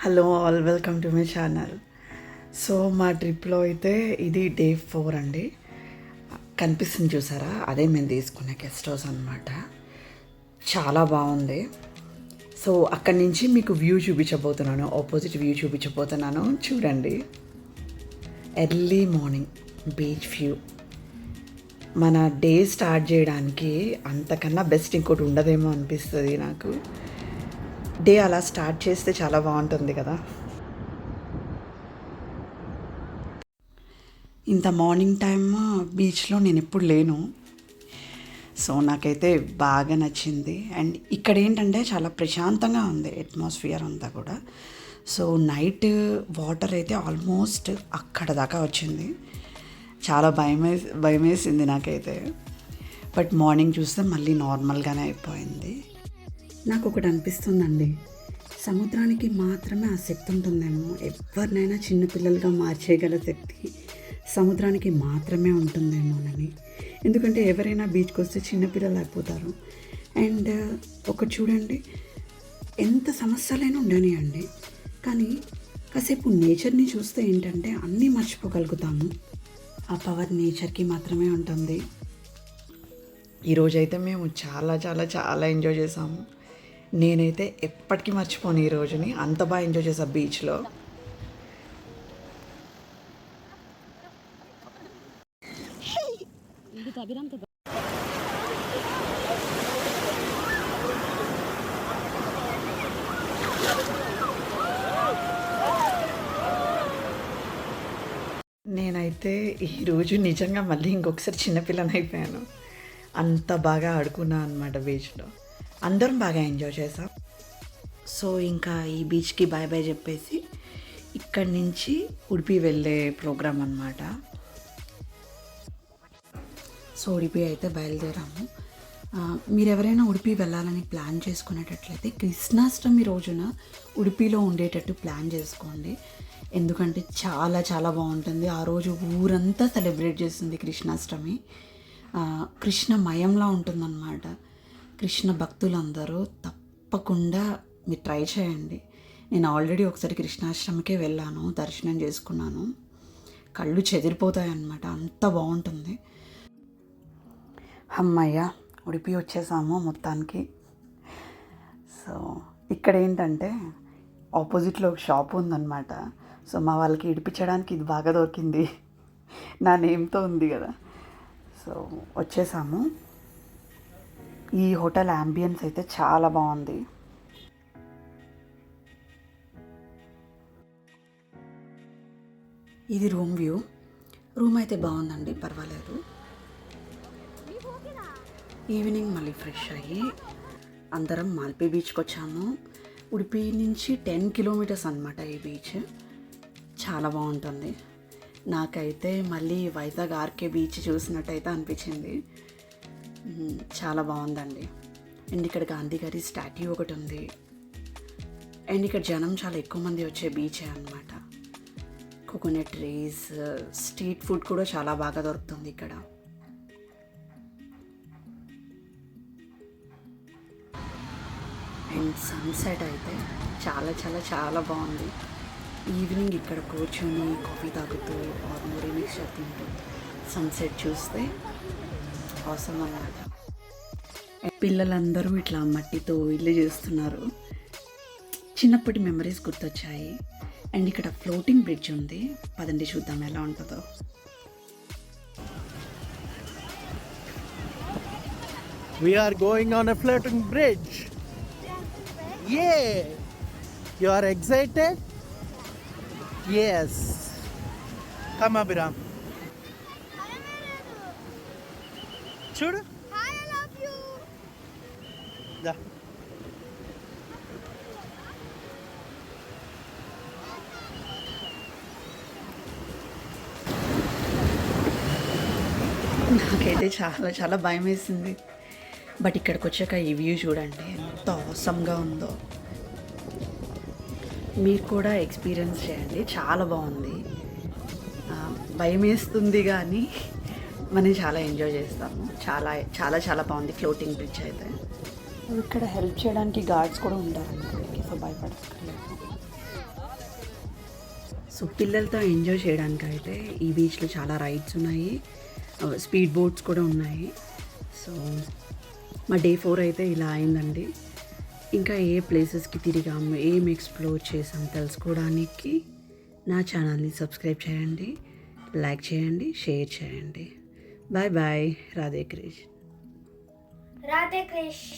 Hello all, welcome to my channel. So మా ట్రిప్లో అయితే ఇది డే 4 అండి. కనిపిస్తుంది చూసారా, అదే మేము తీసుకునే గెస్ట్ హౌస్ అనమాట. చాలా బాగుంది. సో అక్కడి నుంచి మీకు వ్యూ చూపించబోతున్నాను, ఆపోజిట్ వ్యూ చూపించబోతున్నాను, చూడండి. Early morning beach view. మన డే స్టార్ట్ చేయడానికి అంతకన్నా బెస్ట్ ఇంకోటి ఉండదేమో అనిపిస్తుంది నాకు. డే అలా స్టార్ట్ చేస్తే చాలా బాగుంటుంది కదా. ఇంత మార్నింగ్ టైమ్ బీచ్లో నేను ఎప్పుడు లేను, సో నాకైతే బాగా నచ్చింది. అండ్ ఇక్కడ ఏంటంటే చాలా ప్రశాంతంగా ఉంది అట్మాస్ఫియర్ అంతా కూడా. సో నైట్ వాటర్ అయితే ఆల్మోస్ట్ అక్కడ దాకా వచ్చింది. చాలా భయమేసింది నాకైతే. బట్ మార్నింగ్ చూస్తే మళ్ళీ నార్మల్గానే అయిపోయింది. నాకు ఒకటి అనిపిస్తుందండి, సముద్రానికి మాత్రమే ఆ శక్తి ఉంటుందేమో. ఎవరినైనా చిన్నపిల్లలుగా మార్చేయగల శక్తి సముద్రానికి మాత్రమే ఉంటుందేమోనని. ఎందుకంటే ఎవరైనా బీచ్కి వస్తే చిన్నపిల్లలు అయిపోతారు. అండ్ ఒకటి చూడండి, ఎంత సమస్యలైనా ఉండనియండి, కానీ కాసేపు నేచర్ని చూస్తే ఏంటంటే అన్నీ మర్చిపోగలుగుతాము. ఆ పవర్ నేచర్కి మాత్రమే ఉంటుంది. ఈరోజైతే మేము చాలా చాలా చాలా ఎంజాయ్ చేసాము. నేనైతే ఎప్పటికీ మర్చిపోను ఈ రోజుని. అంత బాగా ఎంజాయ్ చేసా బీచ్లో. నేనైతే ఈరోజు నిజంగా మళ్ళీ ఇంకొకసారి చిన్నపిల్లని అయిపోయాను. అంత బాగా ఆడుకున్నా అనమాట బీచ్లో. అందరం బాగా ఎంజాయ్ చేసాం. సో ఇంకా ఈ బీచ్కి బాయ్ బాయ్ చెప్పేసి ఇక్కడి నుంచి ఉడిపి వెళ్ళే ప్రోగ్రాం అనమాట. సో ఉడిపి అయితే బయలుదేరాము. మీరు ఎవరైనా ఉడిపి వెళ్ళాలని ప్లాన్ చేసుకునేటట్లయితే కృష్ణాష్టమి రోజున ఉడిపిలో ఉండేటట్టు ప్లాన్ చేసుకోండి. ఎందుకంటే చాలా చాలా బాగుంటుంది. ఆ రోజు ఊరంతా సెలబ్రేట్ చేస్తుంది కృష్ణాష్టమి. కృష్ణమయంలా ఉంటుందన్నమాట. కృష్ణ భక్తులందరూ తప్పకుండా మీరు ట్రై చేయండి. నేను ఆల్రెడీ ఒకసారి కృష్ణాష్టమికే వెళ్ళాను, దర్శనం చేసుకున్నాను. కళ్ళు చెదిరిపోతాయన్నమాట, అంత బాగుంటుంది. అమ్మయ్య, ఉడిపి వచ్చేసాము మొత్తానికి. సో ఇక్కడ ఏంటంటే ఆపోజిట్లో ఒక షాప్ ఉందన్నమాట. సో మా వాళ్ళకి ఇడిపించడానికి ఇది బాగా దొరికింది, నా నేమ్తో ఉంది కదా. సో వచ్చేసాము. ఈ హోటల్ యాంబియన్స్ అయితే చాలా బాగుంది. ఇది రూమ్ వ్యూ. రూమ్ అయితే బాగుందండి, పర్వాలేదు. ఈవినింగ్ మళ్ళీ ఫ్రెష్ అయ్యి అందరం మాల్పే బీచ్కి వచ్చాము. ఉడిపి నుంచి 10 కిలోమీటర్స్ అనమాట ఈ బీచ్. చాలా బాగుంటుంది. నాకైతే మళ్ళీ వైజాగ్ ఆర్కే బీచ్ చూసినట్టయితే అనిపించింది. చాలా బాగుందండి. అండ్ ఇక్కడ గాంధీ గారి స్టాట్యూ ఒకటి ఉంది. అండ్ ఇక్కడ జనం చాలా ఎక్కువ మంది వచ్చే బీచే అనమాట. కోకోనట్ ట్రీస్, స్ట్రీట్ ఫుడ్ కూడా చాలా బాగా దొరుకుతుంది ఇక్కడ. అండ్ సన్సెట్ అయితే చాలా చాలా చాలా బాగుంది. ఈవినింగ్ ఇక్కడ కూర్చొని కాఫీ తాగుతూ ఆర్ మూరీ మిక్చర్ తింటూ సన్సెట్ చూస్తే అవసరం అన్నమాట. పిల్లలందరూ ఇట్లా మట్టితో ఇల్లు చేస్తున్నారు. చిన్నప్పటి మెమరీస్ గుర్తొచ్చాయి. అండ్ ఇక్కడ ఫ్లోటింగ్ బ్రిడ్జ్ ఉంది, పదండి చూద్దాం ఎలా ఉంటుందో. We are going on a floating bridge. Yeah! You are excited? Yes. Come Abhiram. చూడు. I love you. Da. నాకైతే చాలా చాలా భయం వేసింది. బట్ ఇక్కడికి వచ్చాక ఈ వ్యూ చూడండి ఎంత అవసరంగా ఉందో. మీరు కూడా ఎక్స్పీరియన్స్ చేయండి, చాలా బాగుంది. భయం వేస్తుంది కానీ మనం చాలా ఎంజాయ్ చేస్తాము. చాలా చాలా చాలా బాగుంది ఫ్లోటింగ్ బ్రిడ్జ్ అయితే. ఇక్కడ హెల్ప్ చేయడానికి గార్డ్స్ కూడా ఉంటారు, సో భయపడక్కర్లేదు. సో పిల్లలతో ఎంజాయ్ చేయడానికి అయితే ఈ బీచ్లో చాలా రైడ్స్ ఉన్నాయి, స్పీడ్ బోట్స్ కూడా ఉన్నాయి. సో మా డే 4 అయితే ఇలా అయిందండి. ఇంకా ఏ ప్లేసెస్కి తిరిగాము, ఏం ఎక్స్ప్లోర్ చేసాం తెలుసుకోవడానికి నా ఛానల్ని సబ్స్క్రైబ్ చేయండి, లైక్ చేయండి, షేర్ చేయండి. Bye bye. రాధే కృష్ణ. రాధే కృష్ణ.